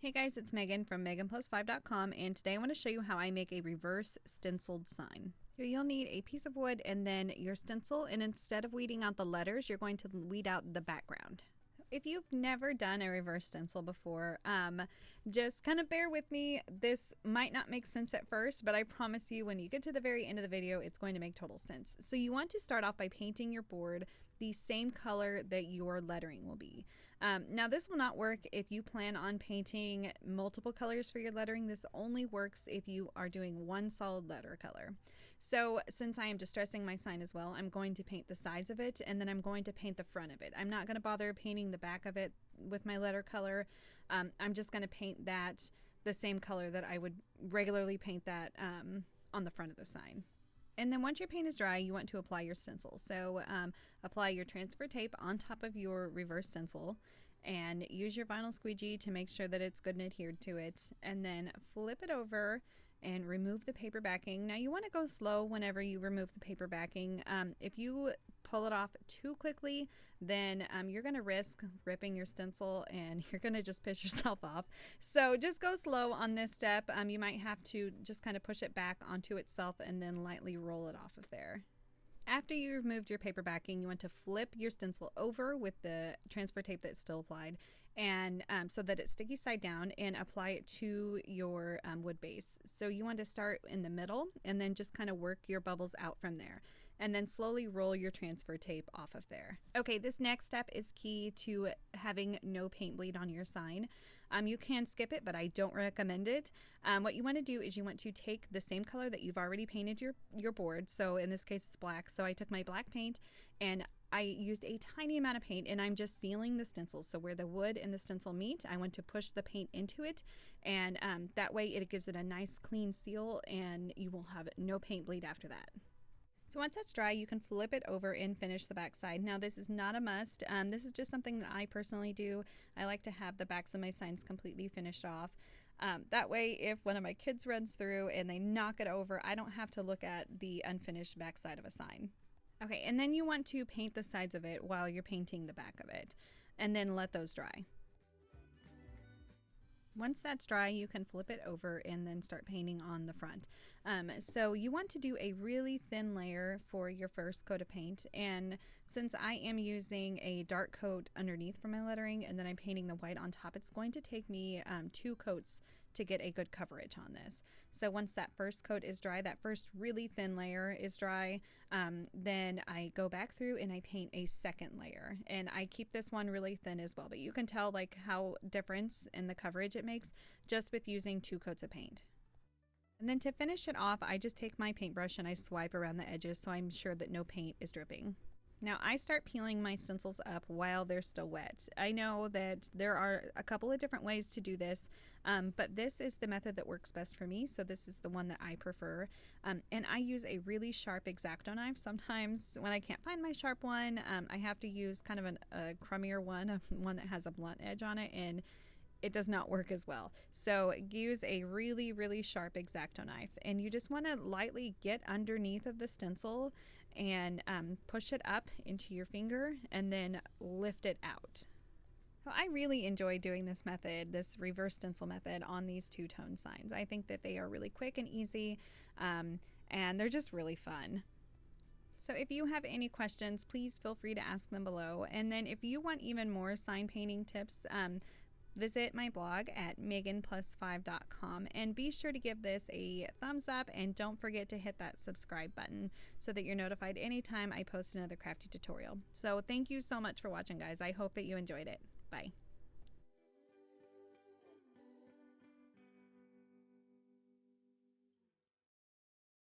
Hey guys, it's Megan from meganplus5.com, and today I want to show you how I make a reverse stenciled sign. You'll need a piece of wood and then your stencil, and instead of weeding out the letters, you're going to weed out the background. If you've never done a reverse stencil before, just kind of bear with me. This might not make sense at first, but I promise you when you get to the very end of the video, it's going to make total sense. So you want to start off by painting your board the same color that your lettering will be. Now this will not work if you plan on painting multiple colors for your lettering. This only works if you are doing one solid letter color. So since I am distressing my sign as well, I'm going to paint the sides of it, and then I'm going to paint the front of it. I'm not going to bother painting the back of it with my letter color. I'm just going to paint that the same color that I would regularly paint that on the front of the sign. And then once your paint is dry, you want to apply your stencil. So apply your transfer tape on top of your reverse stencil and use your vinyl squeegee to make sure that it's good and adhered to it. And then flip it over and remove the paper backing. Now you want to go slow whenever you remove the paper backing. If you pull it off too quickly, then you're going to risk ripping your stencil and you're going to just piss yourself off. So just go slow on this step. You might have to just kind of push it back onto itself and then lightly roll it off of there. After you removed your paper backing, you want to flip your stencil over with the transfer tape that's still applied, and so that it's sticky side down, and apply it to your wood base. So you want to start in the middle and then just kind of work your bubbles out from there, and then slowly roll your transfer tape off of there. Okay, this next step is key to having no paint bleed on your sign. You can skip it, but I don't recommend it. What you want to do is you want to take the same color that you've already painted your board. So in this case, it's black. So I took my black paint and I used a tiny amount of paint, and I'm just sealing the stencil. So where the wood and the stencil meet, I want to push the paint into it, and that way it gives it a nice clean seal, and you will have no paint bleed after that. So once that's dry, you can flip it over and finish the back side. Now this is not a must. This is just something that I personally do. I like to have the backs of my signs completely finished off. That way, if one of my kids runs through and they knock it over, I don't have to look at the unfinished back side of a sign. Okay, and then you want to paint the sides of it while you're painting the back of it, and then let those dry. Once that's dry, you can flip it over and then start painting on the front. So you want to do a really thin layer for your first coat of paint, and since I am using a dark coat underneath for my lettering and then I'm painting the white on top, it's going to take me 2 coats to get a good coverage on this. So once that first coat is dry, that first really thin layer is dry, then I go back through and I paint a second layer, and I keep this one really thin as well, but you can tell like how difference in the coverage it makes just with using 2 coats of paint. And then to finish it off, I just take my paintbrush and I swipe around the edges so I'm sure that no paint is dripping. Now I start peeling my stencils up while they're still wet. I know that there are a couple of different ways to do this, but this is the method that works best for me, so this is the one that I prefer. And I use a really sharp X-Acto knife. Sometimes when I can't find my sharp one, I have to use kind of a crummier one that has a blunt edge on it, and it does not work as well. So use a really, really sharp X-Acto knife, and you just want to lightly get underneath of the stencil and push it up into your finger and then lift it out. So I really enjoy doing this method, this reverse stencil method, on these two-tone signs. I think that they are really quick and easy, and they're just really fun. So if you have any questions, please feel free to ask them below. And then if you want even more sign painting tips, visit my blog at meganplus5.com, and be sure to give this a thumbs up, and don't forget to hit that subscribe button so that you're notified anytime I post another crafty tutorial. So thank you so much for watching, guys. I hope that you enjoyed it. Bye.